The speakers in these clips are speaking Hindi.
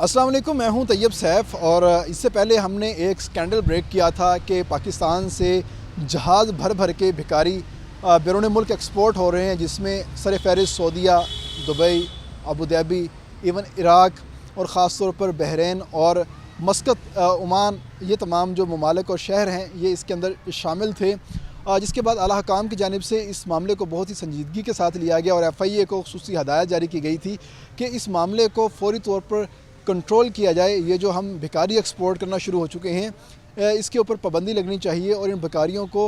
अस्सलाम वालेकुम, मैं हूं तैयब सैफ। और इससे पहले हमने एक स्कैंडल ब्रेक किया था कि पाकिस्तान से जहाज़ भर भर के भिखारी बैरून मुल्क एक्सपोर्ट हो रहे हैं, जिसमें सर फहरिस्त सऊदीया, Dubai, Abu Dhabi, even Iraq और ख़ास तौर पर बहरीन और मस्कत, ओमान, ये तमाम जो ममालिक और शहर हैं ये इसके अंदर शामिल थे। जिसके बाद आला हकाम की जानिब से इस मामले को बहुत ही संजीदगी के साथ लिया गया और FIA को खुसूसी हदायत जारी की गई थी कि इस मामले को फ़ौरी तौर पर कंट्रोल किया जाए। ये जो हम भिखारी एक्सपोर्ट करना शुरू हो चुके हैं, इसके ऊपर पाबंदी लगनी चाहिए और इन भिखारियों को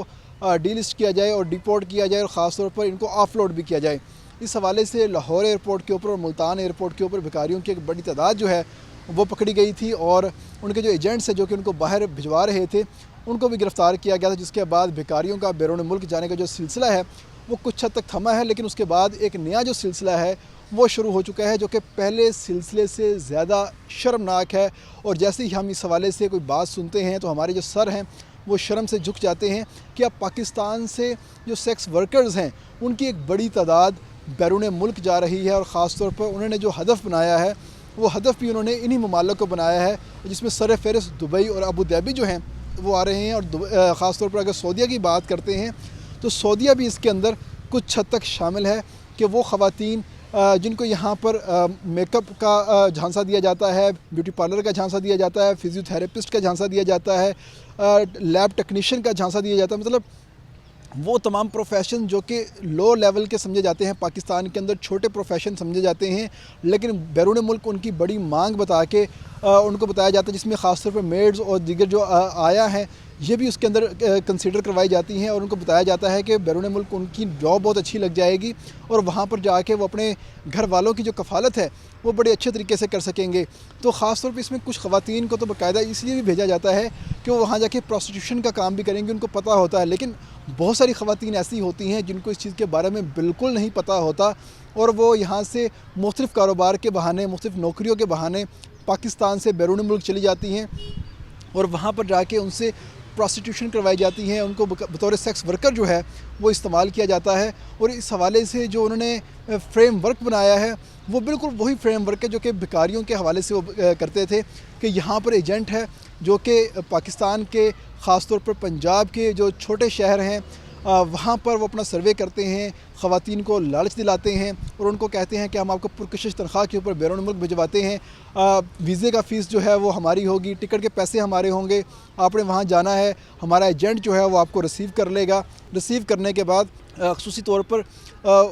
डीलिस्ट किया जाए और डिपोर्ट किया जाए और ख़ास तौर पर इनको ऑफलोड भी किया जाए। इस हवाले से लाहौर एयरपोर्ट के ऊपर और मुल्तान एयरपोर्ट के ऊपर भिखारियों की एक बड़ी तादाद जो है वो पकड़ी गई थी और उनके जो एजेंट्स हैं जो कि उनको बाहर भिजवा रहे थे उनको भी गिरफ़्तार किया गया था। जिसके बाद भिखारियों का बैरून मुल्क जाने का जो सिलसिला है वो कुछ हद तक थमा है, लेकिन उसके बाद एक नया जो सिलसिला है वो शुरू हो चुका है जो कि पहले सिलसिले से ज़्यादा शर्मनाक है। और जैसे ही हम इस हवाले से कोई बात सुनते हैं तो हमारे जो सर हैं वो शर्म से झुक जाते हैं कि अब पाकिस्तान से जो सेक्स वर्कर्स हैं उनकी एक बड़ी तादाद बैरून मुल्क जा रही है और ख़ास तौर पर उन्होंने जो हदफ बनाया है वो हदफ भी उन्होंने इन्हीं ममालिक को बनाया है, जिसमें सर फहरिस्त दुबई और अबू धाबी जो हैं वो आ रहे हैं। और ख़ास तौर पर अगर सऊदीया की बात करते हैं तो सऊदीया भी इसके अंदर कुछ हद तक शामिल है कि वो ख़वातीन जिनको यहाँ पर मेकअप का झांसा दिया जाता है, ब्यूटी पार्लर का झांसा दिया जाता है, फिजियोथेरेपिस्ट का झांसा दिया जाता है, लैब टेक्नीशियन का झांसा दिया जाता है, मतलब वो तमाम प्रोफेशन जो कि लो लेवल के समझे जाते हैं, पाकिस्तान के अंदर छोटे प्रोफेशन समझे जाते हैं, लेकिन बैरून मुल्क उनकी बड़ी मांग बता के उनको बताया जाता है, जिसमें ख़ास तौर पर मेड्स और दीगर जो आया हैं ये भी उसके अंदर कंसीडर करवाई जाती हैं और उनको बताया जाता है कि बैरून मुल्क उनकी जॉब बहुत अच्छी लग जाएगी और वहाँ पर जाके वो अपने घर वालों की जो कफ़ालत है वो बड़े अच्छे तरीके से कर सकेंगे। तो ख़ास तौर पे इसमें कुछ ख़वातीन को तो बाकायदा इसलिए भी भेजा जाता है कि वो वहाँ जाके प्रोस्टिट्यूशन का काम भी करेंगे, उनको पता होता है। लेकिन बहुत सारी ख़वातीन ऐसी होती हैं जिनको इस चीज़ के बारे में बिल्कुल नहीं पता होता और वो यहाँ से मुख्तलिफ़ कारोबार के बहाने, मुख्तलिफ़ नौकरियों के बहाने पाकिस्तान से बैरून मुल्क चली जाती हैं और वहाँ पर जाके उनसे प्रोस्टिट्यूशन करवाई जाती हैं, उनको बतौर सेक्स वर्कर जो है वो इस्तेमाल किया जाता है। और इस हवाले से जो उन्होंने फ्रेम वर्क बनाया है वो बिल्कुल वही फ्रेम वर्क है जो कि भिखारियों के हवाले से वो करते थे कि यहाँ पर एजेंट है जो कि पाकिस्तान के ख़ास तौर पर पंजाब के जो छोटे शहर हैं वहाँ पर वो अपना सर्वे करते हैं, ख़वातीन को लालच दिलाते हैं और उनको कहते हैं कि हम आपको पुरकशिश तनख्वाह के ऊपर बैरून मुल्क भिजवाते हैं, वीज़े का फ़ीस जो है वो हमारी होगी, टिकट के पैसे हमारे होंगे, आपने वहाँ जाना है, हमारा एजेंट जो है वो आपको रिसीव कर लेगा, रिसीव करने के बाद ख़ुसूसी तौर पर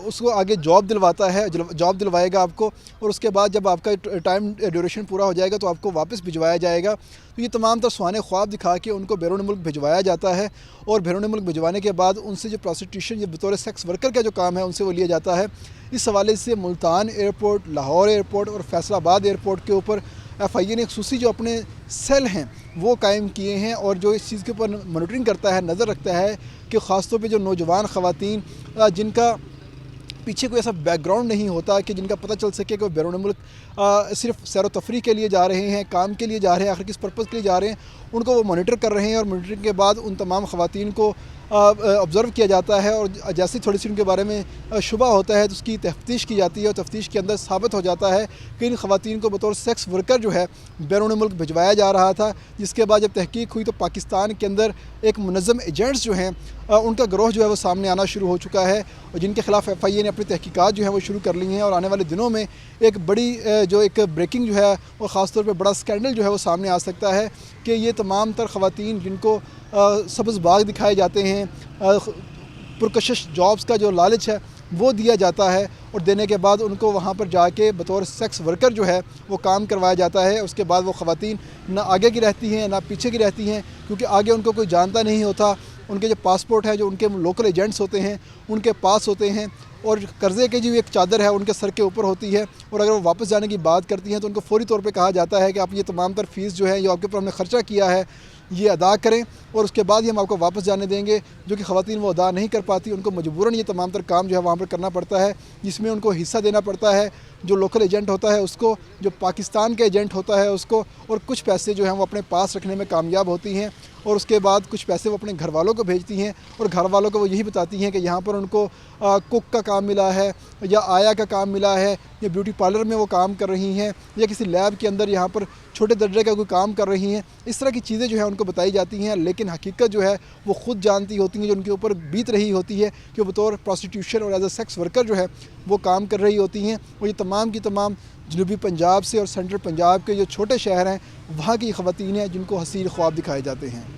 उसको आगे जॉब दिलवाता है, जॉब दिलवाएगा आपको और उसके बाद जब आपका टाइम ड्यूरेशन पूरा हो जाएगा तो आपको वापस भिजवाया जाएगा। तो ये तमाम तर सुहाने ख्वाब दिखा के उनको बैरून मुल्क भिजवाया जाता है और बैरून मुल्क भिजवाने के बाद उनसे जो प्रोस्टिट्यूशन, ये बतौर सेक्स वर्कर का जो काम है उनसे वो लिया जाता है। इस हवाले से मुल्तान एयरपोर्ट, लाहौर एयरपोर्ट और फैसलाबाद एयरपोर्ट के ऊपर FIA ने खुसूसी जो अपने सेल हैं वो कायम किए हैं और जो इस चीज़ के ऊपर मॉनिटरिंग करता है, नज़र रखता है कि ख़ास तौर पे जो नौजवान ख़वातीन जिनका पीछे कोई ऐसा बैकग्राउंड नहीं होता कि जिनका पता चल सके कि वो बैरून मुल्क सिर्फ सैर व तफरी के लिए जा रहे हैं, काम के लिए जा रहे हैं, आखिर किस पर्पज़ के लिए जा रहे हैं, उनको वो मॉनिटर कर रहे हैं। और मॉनिटरिंग के बाद उन तमाम ख़वातीन को ऑब्ज़र्व किया जाता है और जैसे थोड़ी सी उनके बारे में शुबा होता है तो उसकी तफ्तीश की जाती है और तफ्तीश के अंदर साबित हो जाता है कि इन ख़वातीन को बतौर सेक्स वर्कर जो है बैरून मुल्क भिजवाया जा रहा था। जिसके बाद जब तहकीक हुई तो पाकिस्तान के अंदर एक मुनज़्ज़म एजेंट्स जो हैं उनका गिरोह जो है वो सामने आना शुरू हो चुका है और जिनके ख़िलाफ़ FIA ने अपनी तहकीकात जो है वो शुरू कर ली हैं और आने वाले दिनों में एक बड़ी जो एक ब्रेकिंग जो है और ख़ास तौर पे बड़ा स्कैंडल जो है वो सामने आ सकता है कि ये तमाम तर ख़वातीन जिनको सब्ज़ बाग दिखाए जाते हैं, पुरकशिश जॉब्स का जो लालच है वो दिया जाता है और देने के बाद उनको वहाँ पर जाके बतौर सेक्स वर्कर जो है वो काम करवाया जाता है। उसके बाद वो ख़वातीन ना आगे की रहती हैं ना पीछे की रहती हैं, क्योंकि आगे उनको कोई जानता नहीं होता। उनके जो पासपोर्ट है, जो उनके लोकल एजेंट्स होते हैं उनके पास होते हैं और कर्ज़े की जो एक चादर है उनके सर के ऊपर होती है और अगर वो वापस जाने की बात करती हैं तो उनको फ़ौरी तौर पे कहा जाता है कि आप ये तमाम तर फ़ीस जो है ये आपके ऊपर हमने ख़र्चा किया है ये अदा करें और उसके बाद ही हम आपको वापस जाने देंगे, जो कि ख़वातीन वो अदा नहीं कर पाती। उनको मजबूरन ये तमाम तर काम जो है वहाँ पर करना पड़ता है, जिसमें उनको हिस्सा देना पड़ता है जो लोकल एजेंट होता है उसको, जो पाकिस्तान का एजेंट होता है उसको, और कुछ पैसे जो हैं वो अपने पास रखने में कामयाब होती हैं और उसके बाद कुछ पैसे वो अपने घर वालों को भेजती हैं और घर वालों को वो यही बताती हैं कि यहाँ पर उनको कुक का काम मिला है या आया का काम मिला है या ब्यूटी पार्लर में वो काम कर रही हैं या किसी लैब के अंदर यहाँ पर छोटे दर्जे का कोई काम कर रही हैं। इस तरह की चीज़ें जो है उनको बताई जाती हैं, लेकिन हकीकत जो है वो ख़ुद जानती होती हैं, जो उनके ऊपर बीत रही होती है कि बतौर प्रोस्टिट्यूशन और एज अ सेक्स वर्कर जो है वो काम कर रही होती हैं। और ये तमाम की तमाम जनूबी पंजाब से और सेंट्रल पंजाब के जो छोटे शहर हैं वहाँ की ख़वातीन हैं जिनको हसीन ख्वाब दिखाए जाते हैं।